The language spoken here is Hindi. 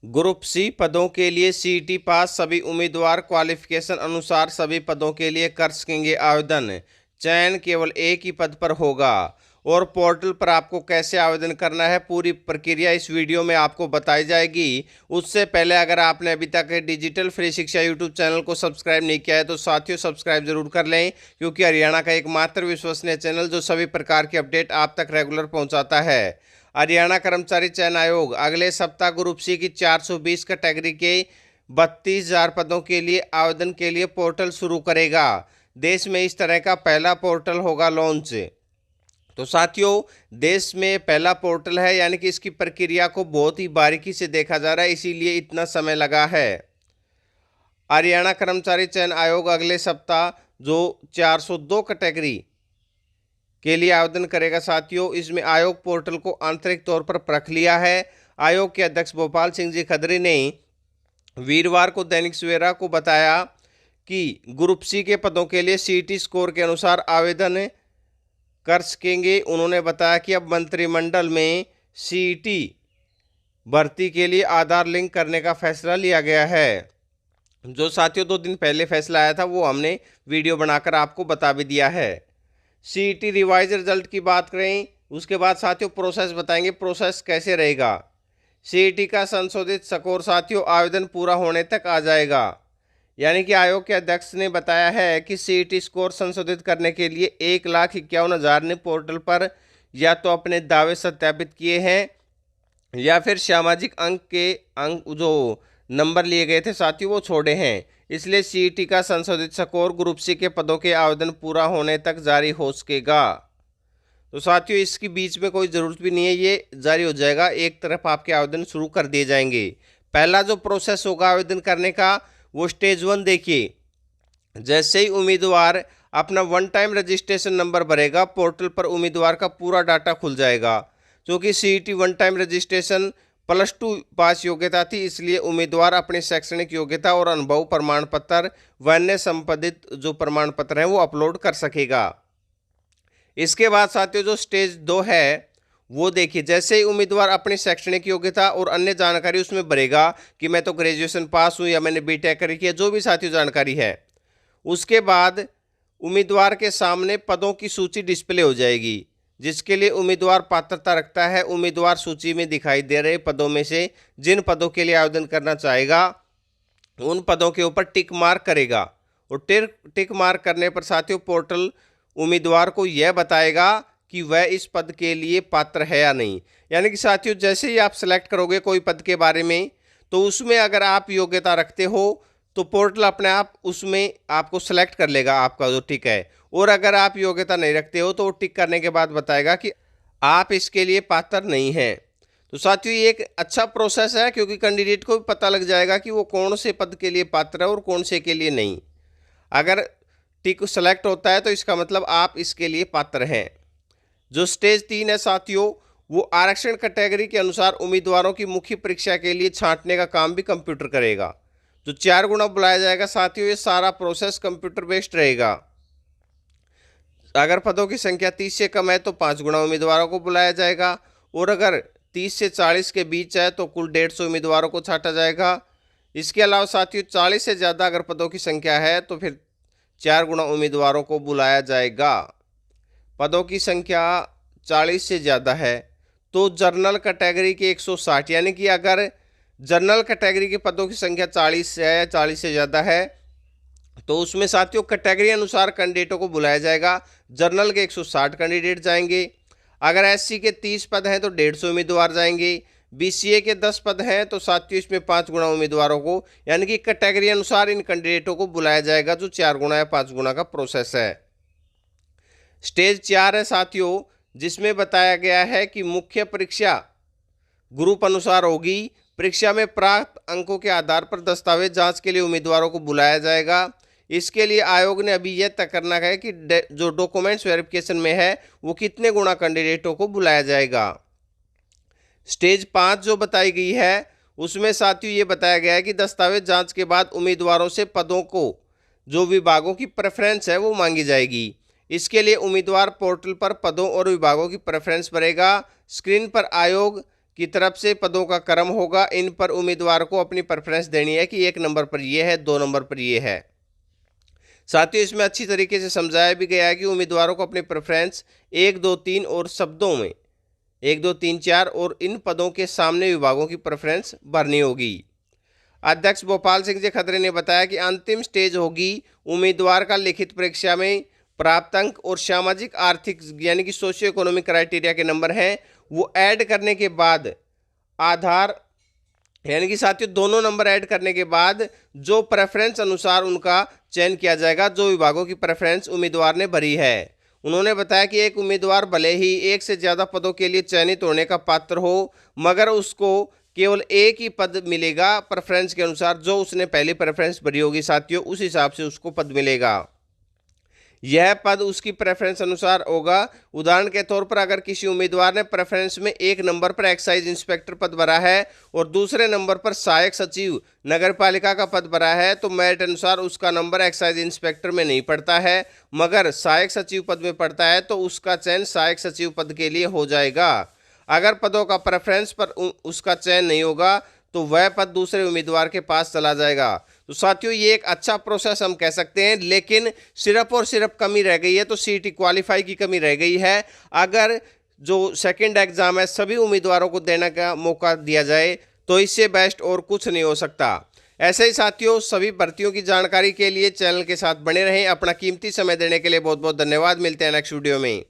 ग्रुप सी पदों के लिए सीईटी पास सभी उम्मीदवार क्वालिफिकेशन अनुसार सभी पदों के लिए कर सकेंगे आवेदन। चयन केवल एक ही पद पर होगा। और पोर्टल पर आपको कैसे आवेदन करना है, पूरी प्रक्रिया इस वीडियो में आपको बताई जाएगी। उससे पहले अगर आपने अभी तक डिजिटल फ्री शिक्षा यूट्यूब चैनल को सब्सक्राइब नहीं किया है तो साथियों सब्सक्राइब जरूर कर लें, क्योंकि हरियाणा का एकमात्र विश्वसनीय चैनल जो सभी प्रकार की अपडेट आप तक रेगुलर पहुंचाता है। हरियाणा कर्मचारी चयन आयोग अगले सप्ताह ग्रुप सी की 420 कैटेगरी के 32,000 पदों के लिए आवेदन के लिए पोर्टल शुरू करेगा। देश में इस तरह का पहला पोर्टल होगा लॉन्च। तो साथियों, देश में पहला पोर्टल है, यानी कि इसकी प्रक्रिया को बहुत ही बारीकी से देखा जा रहा है, इसीलिए इतना समय लगा है। हरियाणा कर्मचारी चयन आयोग अगले सप्ताह जो 402 कैटेगरी के लिए आवेदन करेगा साथियों, इसमें आयोग पोर्टल को आंतरिक तौर पर परख लिया है। आयोग के अध्यक्ष भोपाल सिंह जी खदरी ने वीरवार को दैनिक सवेरा को बताया कि ग्रुप सी के पदों के लिए सीईटी स्कोर के अनुसार आवेदन कर सकेंगे। उन्होंने बताया कि अब मंत्रिमंडल में सीईटी भर्ती के लिए आधार लिंक करने का फैसला लिया गया है। जो साथियों 2 दिन पहले फैसला आया था वो हमने वीडियो बनाकर आपको बता भी दिया है। सीईटी रिवाइज रिजल्ट की बात करें, उसके बाद साथियों प्रोसेस बताएंगे, प्रोसेस कैसे रहेगा। सीईटी का संशोधित स्कोर साथियों आवेदन पूरा होने तक आ जाएगा। यानी कि आयोग के अध्यक्ष ने बताया है कि सीईटी स्कोर संशोधित करने के लिए 1,51,000 ने पोर्टल पर या तो अपने दावे सत्यापित किए हैं या फिर सामाजिक अंक जो नंबर लिए गए थे साथियों वो छोड़े हैं। इसलिए सीईटी का संशोधित स्कोर ग्रुप सी के पदों के आवेदन पूरा होने तक जारी हो सकेगा। तो साथियों इसकी बीच में कोई ज़रूरत भी नहीं है, ये जारी हो जाएगा, एक तरफ आपके आवेदन शुरू कर दिए जाएंगे। पहला जो प्रोसेस होगा आवेदन करने का वो स्टेज 1 देखिए। जैसे ही उम्मीदवार अपना वन टाइम रजिस्ट्रेशन नंबर भरेगा, पोर्टल पर उम्मीदवार का पूरा डाटा खुल जाएगा। क्योंकि सीईटी वन टाइम रजिस्ट्रेशन +2 पास योग्यता थी, इसलिए उम्मीदवार अपनी शैक्षणिक योग्यता और अनुभव प्रमाण पत्र व अन्य संबंधित जो प्रमाण पत्र हैं वो अपलोड कर सकेगा। इसके बाद साथियों जो स्टेज 2 है वो देखिए। जैसे ही उम्मीदवार अपनी शैक्षणिक योग्यता और अन्य जानकारी उसमें भरेगा कि मैं तो ग्रेजुएशन पास हूँ या मैंने बीटेक करी है, जो भी साथियों जानकारी है, उसके बाद उम्मीदवार के सामने पदों की सूची डिस्प्ले हो जाएगी, जिसके लिए उम्मीदवार पात्रता रखता है। उम्मीदवार सूची में दिखाई दे रहे पदों में से जिन पदों के लिए आवेदन करना चाहेगा उन पदों के ऊपर टिक मार्क करेगा। और टिक मार्क करने पर साथियों पोर्टल उम्मीदवार को यह बताएगा कि वह इस पद के लिए पात्र है या नहीं। यानी कि साथियों जैसे ही आप सेलेक्ट करोगे कोई पद के बारे में, तो उसमें अगर आप योग्यता रखते हो तो पोर्टल अपने आप उसमें आपको सेलेक्ट कर लेगा आपका जो टिक है। और अगर आप योग्यता नहीं रखते हो तो वो टिक करने के बाद बताएगा कि आप इसके लिए पात्र नहीं हैं। तो साथियों ये एक अच्छा प्रोसेस है, क्योंकि कैंडिडेट को भी पता लग जाएगा कि वो कौन से पद के लिए पात्र है और कौन से के लिए नहीं। अगर टिक सेलेक्ट होता है तो इसका मतलब आप इसके लिए पात्र हैं। जो स्टेज 3 है साथियों, वो आरक्षण कैटेगरी के अनुसार उम्मीदवारों की मुख्य परीक्षा के लिए छांटने का काम भी कंप्यूटर करेगा। जो 4 गुना बुलाया जाएगा साथियों, ये सारा प्रोसेस कंप्यूटर बेस्ड रहेगा। अगर पदों की संख्या 30 से कम है तो 5 गुना उम्मीदवारों को बुलाया जाएगा, और अगर 30 से 40 के बीच है तो कुल 150 उम्मीदवारों को छांटा जाएगा। इसके अलावा साथियों 40 से ज़्यादा अगर पदों की संख्या है तो फिर 4 गुना उम्मीदवारों को बुलाया जाएगा। पदों की संख्या 40 से ज़्यादा है तो जनरल कैटेगरी के 160, यानी कि अगर जनरल कैटेगरी के पदों की संख्या 40 है, 40 से ज़्यादा है, तो उसमें साथियों कैटेगरी अनुसार कैंडिडेटों को बुलाया जाएगा। जनरल के 160 कैंडिडेट जाएंगे। अगर एससी के 30 पद हैं तो 150 उम्मीदवार जाएंगे। बीसीए के 10 पद हैं तो साथियों इसमें 5 गुना उम्मीदवारों को, यानी कि कैटेगरी अनुसार इन कैंडिडेटों को बुलाया जाएगा, जो 4 गुना या 5 गुना का प्रोसेस है। स्टेज 4 है साथियों, जिसमें बताया गया है कि मुख्य परीक्षा ग्रुप अनुसार होगी। परीक्षा में प्राप्त अंकों के आधार पर दस्तावेज जांच के लिए उम्मीदवारों को बुलाया जाएगा। इसके लिए आयोग ने अभी यह तय करना है कि जो डॉक्यूमेंट्स वेरिफिकेशन में है वो कितने गुना कैंडिडेटों को बुलाया जाएगा। स्टेज 5 जो बताई गई है उसमें साथियों ये बताया गया है कि दस्तावेज जांच के बाद उम्मीदवारों से पदों को जो विभागों की प्रेफरेंस है वो मांगी जाएगी। इसके लिए उम्मीदवार पोर्टल पर पदों और विभागों की प्रेफरेंस भरेगा। स्क्रीन पर आयोग की तरफ से पदों का क्रम होगा। इन पर उम्मीदवार को अपनी प्रेफरेंस देनी है कि 1 नंबर पर ये है, 2 नंबर पर ये है। साथियों, इसमें अच्छी तरीके से समझाया भी गया है कि उम्मीदवारों को अपनी प्रेफरेंस 1, 2, 3 और शब्दों में 1, 2, 3, 4 और इन पदों के सामने विभागों की प्रेफरेंस भरनी होगी। अध्यक्ष भोपाल सिंह जी खत्री ने बताया कि अंतिम स्टेज होगी उम्मीदवार का लिखित परीक्षा में प्राप्त अंक और सामाजिक आर्थिक यानी कि सोशियो इकोनॉमिक क्राइटेरिया के नंबर हैं वो ऐड करने के बाद आधार यानी कि साथियों दोनों नंबर ऐड करने के बाद जो प्रेफरेंस अनुसार उनका चयन किया जाएगा, जो विभागों की प्रेफरेंस उम्मीदवार ने भरी है। उन्होंने बताया कि एक उम्मीदवार भले ही एक से ज़्यादा पदों के लिए चयनित होने का पात्र हो, मगर उसको केवल एक ही पद मिलेगा प्रेफरेंस के अनुसार। जो उसने पहली प्रेफरेंस भरी होगी साथियों, उस हिसाब से उसको पद मिलेगा। यह पद उसकी प्रेफरेंस अनुसार होगा। उदाहरण के तौर पर अगर किसी उम्मीदवार ने प्रेफरेंस में 1 नंबर पर एक्साइज इंस्पेक्टर पद भरा है और दूसरे नंबर पर सहायक सचिव नगर पालिका का पद भरा है, तो मेरिट अनुसार उसका नंबर एक्साइज इंस्पेक्टर में नहीं पड़ता है, मगर सहायक सचिव पद में पड़ता है, तो उसका चयन सहायक सचिव पद के लिए हो जाएगा। अगर पदों का प्रेफरेंस पर उसका चयन नहीं होगा तो वह पद दूसरे उम्मीदवार के पास चला जाएगा। तो साथियों, ये एक अच्छा प्रोसेस हम कह सकते हैं, लेकिन सिर्फ और सिर्फ कमी रह गई है तो सीईटी क्वालिफाई की कमी रह गई है। अगर जो सेकंड एग्जाम है सभी उम्मीदवारों को देने का मौका दिया जाए तो इससे बेस्ट और कुछ नहीं हो सकता। ऐसे ही साथियों, सभी भर्तियों की जानकारी के लिए चैनल के साथ बने रहें। अपना कीमती समय देने के लिए बहुत बहुत धन्यवाद। मिलते हैं नेक्स्ट वीडियो में।